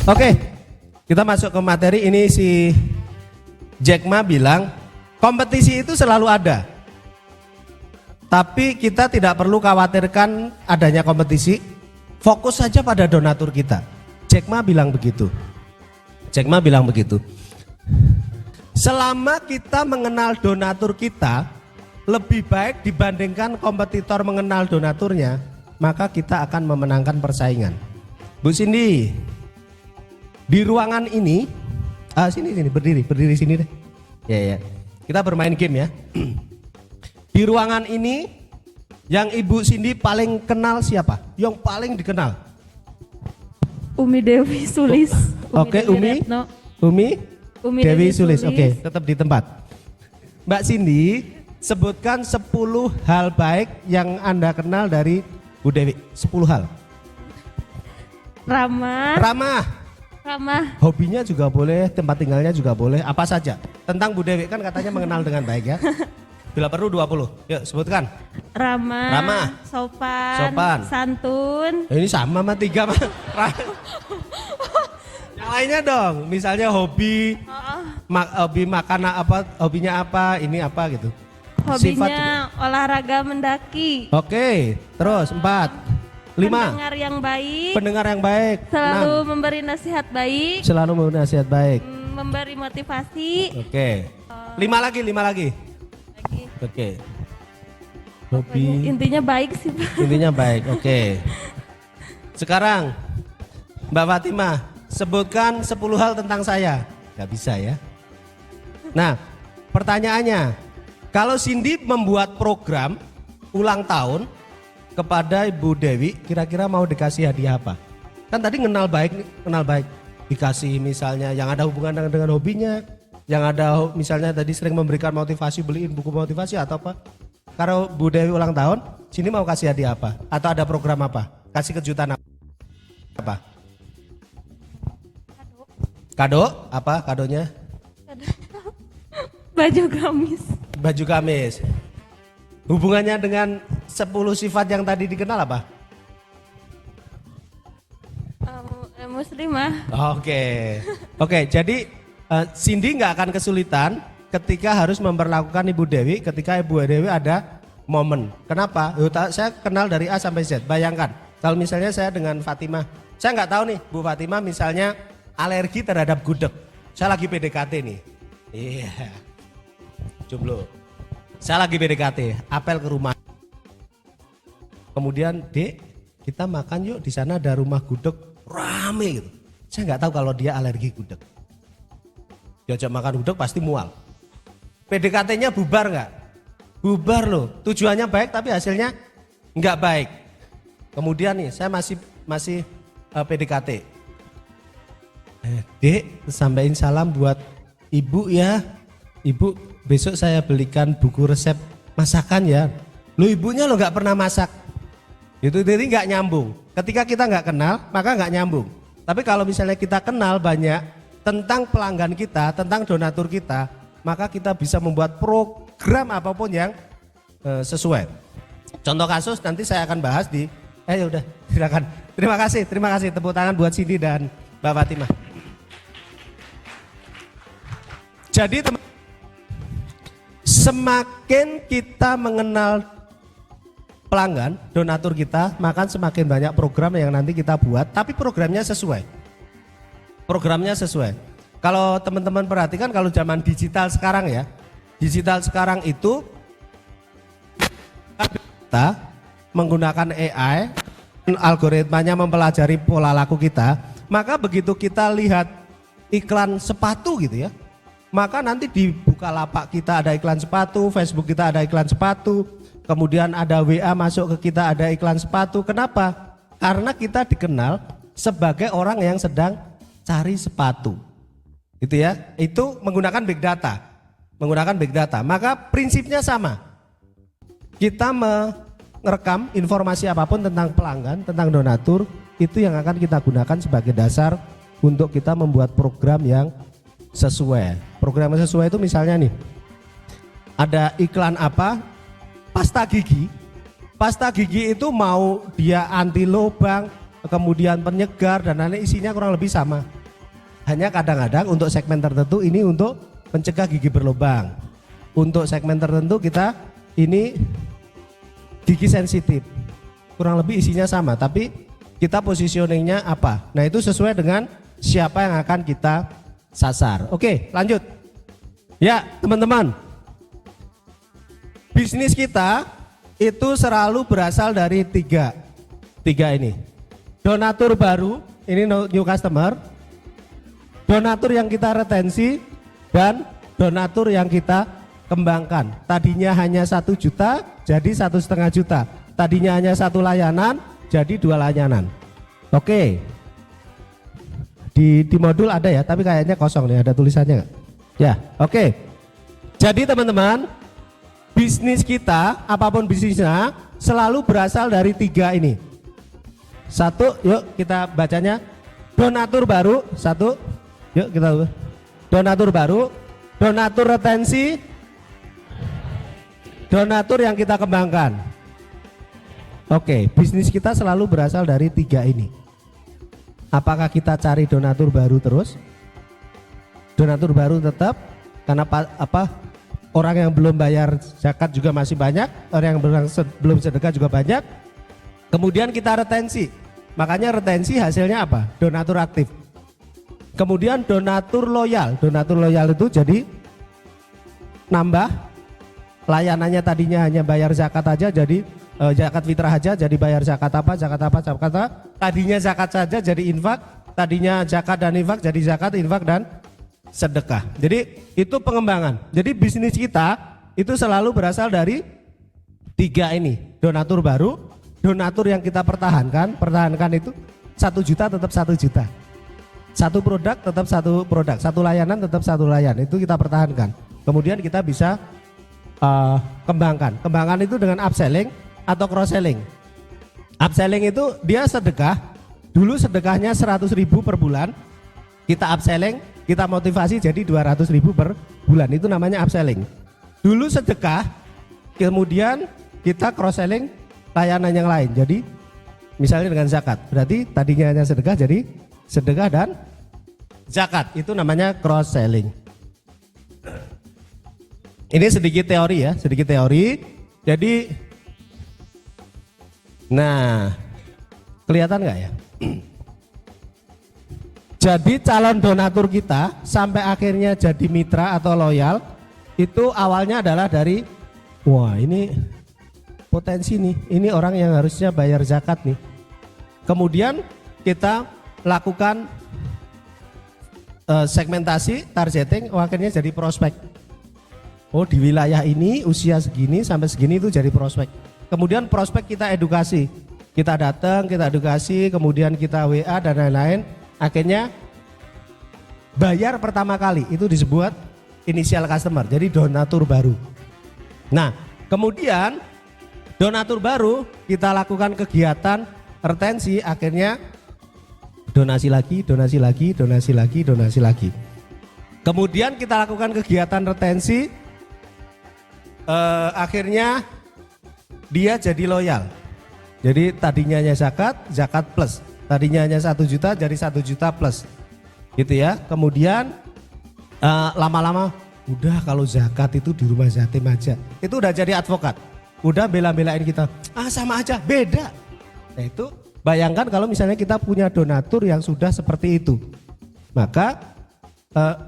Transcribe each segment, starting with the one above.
Oke, kita masuk ke materi. Ini si Jack Ma bilang kompetisi itu selalu ada, tapi kita tidak perlu khawatirkan adanya kompetisi. Fokus saja pada donatur kita. Jack Ma bilang begitu. Jack Ma bilang begitu. Selama kita mengenal donatur kita lebih baik dibandingkan kompetitor mengenal donaturnya, maka kita akan memenangkan persaingan. Bu Cindy, di ruangan ini, sini berdiri sini deh. Ya. Kita bermain game ya. Di ruangan ini yang Ibu Cindy paling kenal siapa? Yang paling dikenal? Umi Dewi Sulis. Oke, Umi Dewi Sulis. Oke, tetap di tempat. Mbak Cindy, sebutkan 10 hal baik yang Anda kenal dari Bu Dewi. 10 hal. Ramah. Hobinya juga boleh, tempat tinggalnya juga boleh, apa saja. Tentang Bu Dewi kan katanya mengenal dengan baik ya. Bila perlu 20. Yuk sebutkan. Ramah. Sopan. Santun. Ini sama mah 3 mah. Yang lainnya dong. Misalnya hobi. Hobi makan apa, hobinya apa, ini apa gitu. Hobinya olahraga mendaki. Oke, terus 4. 5. Pendengar yang baik. Selalu 6. memberi nasihat baik. Memberi motivasi. Oke. 5 lagi. Oke. Hobi. Intinya baik sih, Pak. Intinya baik. Oke. Sekarang Mbak Fatimah, sebutkan 10 hal tentang saya. Gak bisa ya. Nah, pertanyaannya, kalau Cindy membuat program ulang tahun kepada Ibu Dewi, kira-kira mau dikasih hadiah apa? Kan tadi kenal baik. Dikasih misalnya yang ada hubungan dengan hobinya, yang ada misalnya tadi sering memberikan motivasi, beliin buku motivasi atau apa. Kalau Bu Dewi ulang tahun, sini mau kasih hadiah apa? Atau ada program apa? Kasih kejutan apa? Kado? Apa kadonya? Baju gamis. Hubungannya dengan 10 sifat yang tadi dikenal apa? Muslimah. Oke, jadi Cindy nggak akan kesulitan ketika harus memperlakukan Ibu Dewi ketika Ibu Dewi ada momen. Kenapa? Saya kenal dari A sampai Z. Bayangkan, kalau misalnya saya dengan Fatimah, saya nggak tahu nih Bu Fatimah misalnya alergi terhadap gudeg. Saya lagi PDKT nih. Iya. Jomblo. Saya lagi PDKT, apel ke rumah. Kemudian, Dek, kita makan yuk, di sana ada rumah gudeg rame gitu. Saya nggak tahu kalau dia alergi gudeg. Diajak makan gudeg pasti mual. PDKT-nya bubar nggak? Bubar loh. Tujuannya baik tapi hasilnya nggak baik. Kemudian nih, saya masih PDKT. Dek, sampaikan salam buat Ibu ya. Ibu, besok saya belikan buku resep masakan ya. Lo ibunya lo nggak pernah masak. Itu jadi nggak nyambung. Ketika kita nggak kenal, maka nggak nyambung. Tapi kalau misalnya kita kenal banyak tentang pelanggan kita, tentang donatur kita, maka kita bisa membuat program apapun yang sesuai. Contoh kasus nanti saya akan bahas di. Udah, silakan. Terima kasih. Tepuk tangan buat Cindy dan Mbak Fatimah. Jadi semakin kita mengenal pelanggan, donatur kita, maka semakin banyak program yang nanti kita buat, tapi programnya sesuai. Kalau teman-teman perhatikan kalau zaman digital sekarang ya, digital sekarang itu kita menggunakan AI, algoritmanya mempelajari pola laku kita, maka begitu kita lihat iklan sepatu gitu ya, maka nanti di Bukalapak kita ada iklan sepatu, Facebook kita ada iklan sepatu, kemudian ada WA masuk ke kita ada iklan sepatu. Kenapa? Karena kita dikenal sebagai orang yang sedang cari sepatu. Gitu ya. Itu menggunakan big data. Maka prinsipnya sama. Kita merekam informasi apapun tentang pelanggan, tentang donatur, itu yang akan kita gunakan sebagai dasar untuk kita membuat program yang sesuai. Program yang sesuai itu misalnya nih, ada iklan apa? Pasta gigi itu mau dia anti lubang, kemudian penyegar dan lain isinya kurang lebih sama. Hanya kadang-kadang untuk segmen tertentu ini untuk mencegah gigi berlubang. Untuk segmen tertentu kita ini gigi sensitif. Kurang lebih isinya sama, tapi kita positioningnya apa. Nah itu sesuai dengan siapa yang akan kita sasar. Oke, lanjut. Ya teman-teman, bisnis kita itu selalu berasal dari tiga ini. Donatur baru, ini new customer. Donatur yang kita retensi dan donatur yang kita kembangkan. Tadinya hanya 1 juta jadi 1,5 juta. Tadinya hanya 1 layanan jadi 2 layanan. Oke. Di modul ada ya, tapi kayaknya kosong nih, ada tulisannya nggak? Ya, oke. Jadi teman-teman, bisnis kita, apapun bisnisnya, selalu berasal dari 3 ini. 1, yuk kita bacanya. Donatur baru, 1. Yuk kita donatur baru, donatur retensi, donatur yang kita kembangkan. Oke, bisnis kita selalu berasal dari 3 ini. Apakah kita cari donatur baru terus? Donatur baru tetap, karena orang yang belum bayar zakat juga masih banyak, orang yang belum sedekah juga banyak. Kemudian kita retensi, makanya retensi hasilnya apa? Donatur aktif. Kemudian donatur loyal itu jadi nambah, layanannya tadinya hanya bayar zakat aja jadi zakat fitrah aja jadi bayar zakat apa, tadinya zakat saja jadi infak, tadinya zakat dan infak jadi zakat, infak dan sedekah. Jadi itu pengembangan. Jadi bisnis kita itu selalu berasal dari 3 ini. Donatur baru, donatur yang kita pertahankan itu 1 juta tetap 1 juta. 1 produk tetap 1 produk, 1 layanan tetap 1 layanan, itu kita pertahankan. Kemudian kita bisa kembangkan. Kembangkan itu dengan upselling atau cross selling. Upselling itu dia sedekah, dulu sedekahnya 100.000 per bulan, kita upselling, kita motivasi jadi 200.000 per bulan, itu namanya upselling. Dulu sedekah, kemudian kita cross selling layanan yang lain, jadi misalnya dengan zakat, berarti tadinya hanya sedekah jadi sedekah dan zakat, itu namanya cross selling. Ini sedikit teori ya, sedikit teori. Jadi nah, kelihatan nggak ya? Jadi calon donatur kita sampai akhirnya jadi mitra atau loyal itu awalnya adalah dari wah ini potensi nih, ini orang yang harusnya bayar zakat nih. Kemudian kita lakukan segmentasi, targeting, akhirnya jadi prospek. Oh di wilayah ini usia segini sampai segini itu jadi prospek. Kemudian prospek kita edukasi, kita datang, kita edukasi, kemudian kita WA dan lain-lain. Akhirnya bayar pertama kali itu disebut initial customer, jadi donatur baru. Nah kemudian donatur baru kita lakukan kegiatan retensi, akhirnya donasi lagi, donasi lagi, donasi lagi, donasi lagi. Kemudian kita lakukan kegiatan retensi, akhirnya dia jadi loyal. Jadi tadinya hanya zakat, zakat plus. Tadinya hanya 1 juta jadi 1 juta plus. Gitu ya. Kemudian lama-lama udah kalau zakat itu di rumah yatim aja. Itu udah jadi advokat. Udah bela-belain kita. Sama aja, beda. Nah itu bayangkan kalau misalnya kita punya donatur yang sudah seperti itu. Maka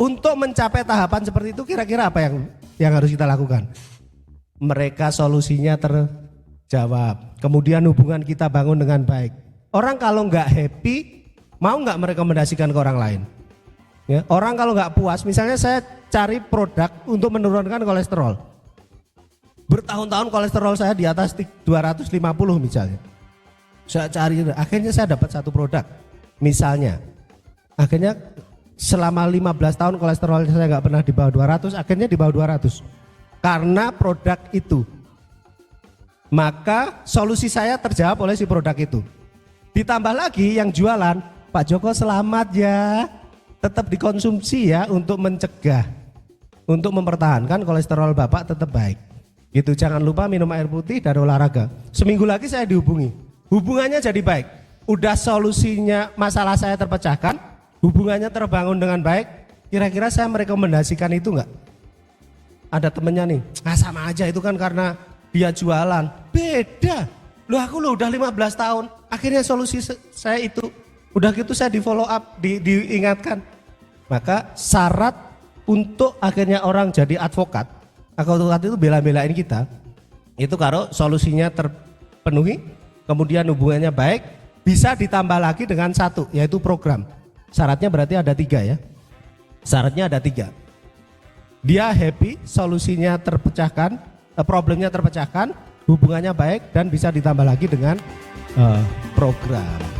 untuk mencapai tahapan seperti itu kira-kira apa yang harus kita lakukan? Mereka solusinya terjawab. Kemudian hubungan kita bangun dengan baik. Orang kalau nggak happy, mau nggak merekomendasikan ke orang lain? Ya, orang kalau nggak puas, misalnya saya cari produk untuk menurunkan kolesterol. Bertahun-tahun kolesterol saya di atas 250 misalnya. Saya cari, akhirnya saya dapat 1 produk. Misalnya, akhirnya selama 15 tahun kolesterol saya nggak pernah di bawah 200, akhirnya di bawah 200. Karena produk itu. Maka solusi saya terjawab oleh si produk itu. Ditambah lagi yang jualan, Pak Joko selamat ya, tetap dikonsumsi ya untuk mencegah, untuk mempertahankan kolesterol Bapak tetap baik. Gitu, jangan lupa minum air putih dan olahraga. Seminggu lagi saya dihubungi, hubungannya jadi baik. Udah solusinya masalah saya terpecahkan, hubungannya terbangun dengan baik, kira-kira saya merekomendasikan itu enggak? Ada temennya nih, sama aja itu kan karena dia jualan. Beda, aku udah 15 tahun, akhirnya solusi saya itu, udah gitu saya di follow up, diingatkan. Maka syarat untuk akhirnya orang jadi advokat itu bela-belain kita, itu kalau solusinya terpenuhi, kemudian hubungannya baik, bisa ditambah lagi dengan satu, yaitu program. Syaratnya berarti ada 3 ya. Syaratnya ada 3. Dia happy, solusinya terpecahkan, problemnya terpecahkan, hubungannya baik dan bisa ditambah lagi dengan program.